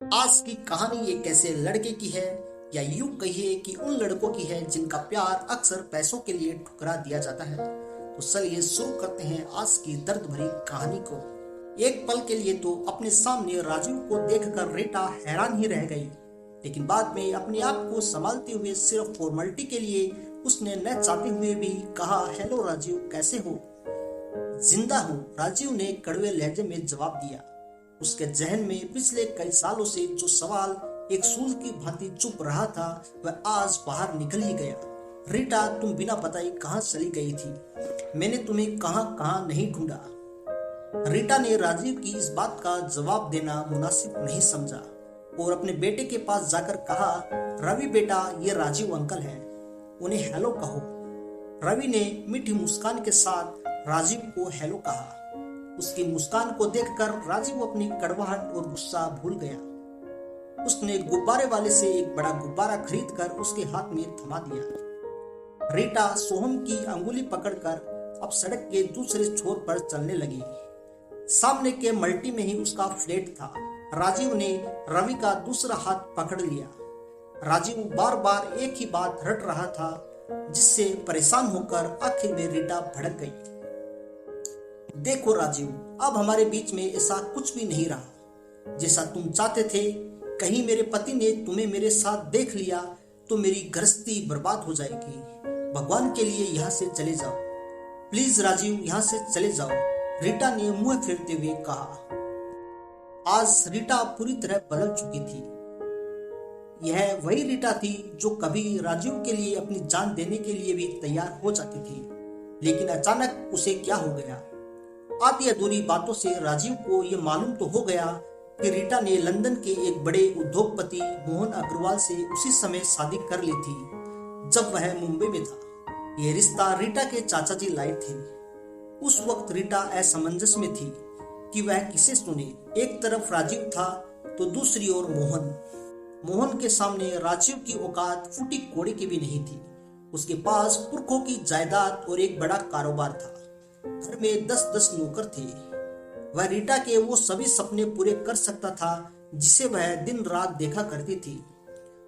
आज की कहानी एक ऐसे लड़के की है, या यूं कहिए कि उन लड़कों की है जिनका प्यार अक्सर पैसों के लिए ठुकरा दिया जाता है। तो चलिए शुरू करते हैं आज की दर्द भरी कहानी को। एक पल के लिए तो अपने सामने राजीव को देखकर रीटा हैरान ही रह गई, लेकिन बाद में अपने आप को संभालते हुए सिर्फ फॉर्मेलिटी के लिए उसने न चाहते हुए भी कहा, हेलो राजीव, कैसे हो? जिंदा हूँ, राजीव ने कड़वे लहजे में जवाब दिया। उसके जहन में पिछले कई सालों से जो सवाल एक सूल की भांति चुप रहा था, वह आज बाहर निकल ही गया। रीटा, तुम बिना बताए कहाँ चली गई थी? मैंने तुम्हें कहाँ कहाँ नहीं ढूंढा। रीटा ने राजीव की इस बात का जवाब देना मुनासिब नहीं समझा और अपने बेटे के पास जाकर कहा, रवि बेटा, ये राजीव अंकल हैं, उन्हें हेलो कहो। रवि ने मीठी मुस्कान के साथ राजीव को हेलो कहा। उसकी मुस्कान को देखकर राजीव अपनी कड़वाहट और गुस्सा भूल गया। उसने गुब्बारे वाले से एक बड़ा गुब्बारा खरीदकर उसके हाथ में थमा दिया। रीटा सोहम की अंगुली पकड़कर अब सड़क के दूसरे छोर पर चलने लगी। सामने के मल्टी में ही उसका फ्लैट था। राजीव ने रवि का दूसरा हाथ पकड़ लिया। राजीव बार बार एक ही बात रट रहा था, जिससे परेशान होकर आखिर में रीटा भड़क गई। देखो राजीव, अब हमारे बीच में ऐसा कुछ भी नहीं रहा जैसा तुम चाहते थे। कहीं मेरे पति ने तुम्हें मेरे साथ देख लिया तो मेरी गृहस्थी बर्बाद हो जाएगी। भगवान के लिए यहाँ से चले जाओ, प्लीज राजीव, यहाँ से चले जाओ, रीटा ने मुंह फेरते हुए कहा। आज रीटा पूरी तरह बदल चुकी थी। यह वही रीटा थी जो कभी राजीव के लिए अपनी जान देने के लिए भी तैयार हो जाती थी, लेकिन अचानक उसे क्या हो गया? आधी अधूरी बातों से राजीव को यह मालूम तो हो गया कि रीटा ने लंदन के एक बड़े उद्योगपति मोहन अग्रवाल से उसी समय शादी कर ली थी जब वह मुंबई में था। यह रिश्ता रीटा के चाचा जी लाए थे। उस वक्त रीटा असमंजस में थी कि वह किसे सुने। एक तरफ राजीव था तो दूसरी ओर मोहन। मोहन के सामने राजीव की औकात फूटी कोड़े की भी नहीं थी। उसके पास पुरखों की जायदाद और एक बड़ा कारोबार था। घर में 10-10 नौकर थे। वह रीटा के वो सभी सपने पूरे कर सकता था जिसे वह दिन रात देखा करती थी,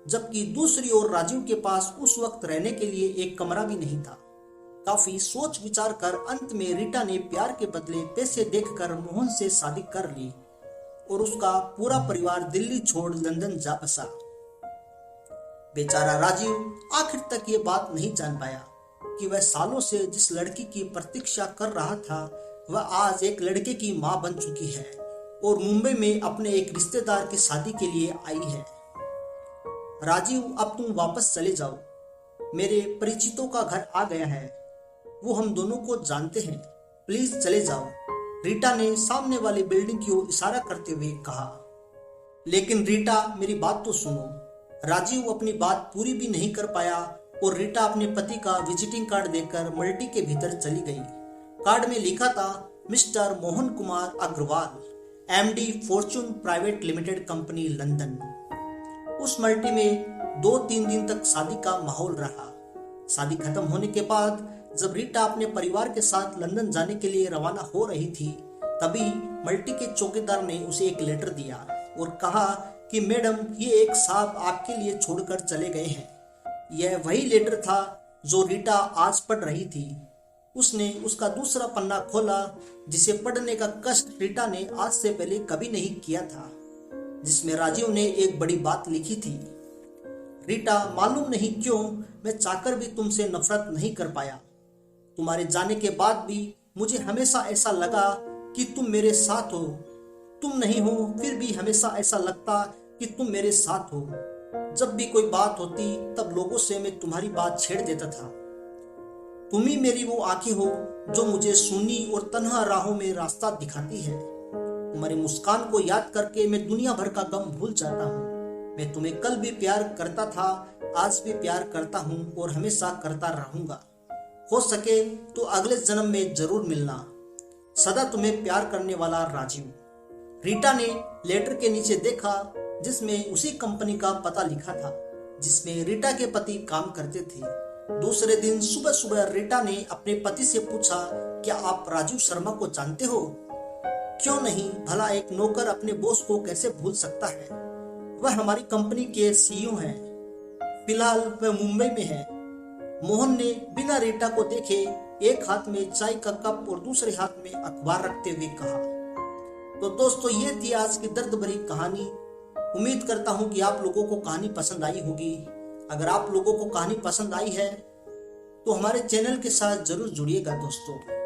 जबकि दूसरी ओर राजीव के पास उस वक्त रहने के लिए एक कमरा भी नहीं था। काफी सोच विचार कर अंत में रीटा ने प्यार के बदले पैसे देखकर मोहन से शादी कर ली और उसका पूरा परिवार दिल्ली छोड़ लंदन जा बसा। बेचारा राजीव आखिर तक ये बात नहीं जान पाया कि वह सालों से जिस लड़की की प्रतीक्षा कर रहा था, वह आज एक लड़के की मां बन चुकी है और मुंबई में अपने एक रिश्तेदार की शादी के लिए आई है। राजीव, अब तुम वापस चले जाओ। मेरे परिचितों का घर आ गया है, वो हम दोनों को जानते हैं, प्लीज चले जाओ, रीटा ने सामने वाली बिल्डिंग की ओर इशारा करते हुए कहा। लेकिन रीटा, मेरी बात तो सुनो। राजीव अपनी बात पूरी भी नहीं कर पाया और रीटा अपने पति का विजिटिंग कार्ड देकर मल्टी के भीतर चली गई। कार्ड में लिखा था, mister Mohan Kumar Agarwal, MD Fortune private limited company London. उस मल्टी में 2-3 दिन तक शादी का माहौल रहा। शादी खत्म होने के बाद जब रीटा अपने परिवार के साथ लंदन जाने के लिए रवाना हो रही थी, तभी मल्टी के चौकीदार ने उसे एक लेटर दिया और कहा कि मैडम, ये एक साहब आपके लिए छोड़कर चले गए हैं। यह वही लेटर था जो रीटा आज पढ़ रही थी। उसने उसका दूसरा पन्ना खोला, जिसे पढ़ने का कष्ट रीटा ने आज से पहले कभी नहीं किया था, जिसमें राजीव ने एक बड़ी बात लिखी थी। रीटा, मालूम नहीं क्यों मैं चाहकर भी तुमसे नफरत नहीं कर पाया। तुम्हारे जाने के बाद भी मुझे हमेशा ऐसा लगा कि तुम मेरे साथ हो। तुम नहीं हो, फिर भी हमेशा ऐसा लगता कि तुम मेरे साथ हो। जब भी कोई बात होती तब लोगों से मैं तुम्हारी बात छेड़ देता था। तुम ही मेरी वो आंखें हो जो मुझे सूनी और तन्हा राहों में रास्ता दिखाती है। तुम्हारी मुस्कान को याद करके मैं दुनिया भर का गम भूल जाता हूँ। मैं तुम्हें कल भी प्यार करता था, आज भी प्यार करता हूँ और हमेशा करता रहूंगा। हो सके तो अगले जन्म में जरूर मिलना। सदा तुम्हें प्यार करने वाला राजीव। रीटा ने लेटर के नीचे देखा, जिसमें उसी कंपनी का पता लिखा था जिसमें रीटा के पति काम करते थे। दूसरे दिन सुबह सुबह रीटा ने अपने पति से पूछा, क्या आप राजीव शर्मा को जानते हो? क्यों नहीं, भला एक नौकर अपने बॉस को कैसे भूल सकता है? वह हमारी कंपनी के सीईओ हैं। फिलहाल वह मुंबई में है। मोहन ने बिना रीटा को देखे एक हाथ में चाय का कप और दूसरे हाथ में अखबार रखते हुए कहा। तो दोस्तों, ये थी आज की दर्द भरी कहानी। उम्मीद करता हूं कि आप लोगों को कहानी पसंद आई होगी। अगर आप लोगों को कहानी पसंद आई है तो हमारे चैनल के साथ जरूर जुड़िएगा दोस्तों।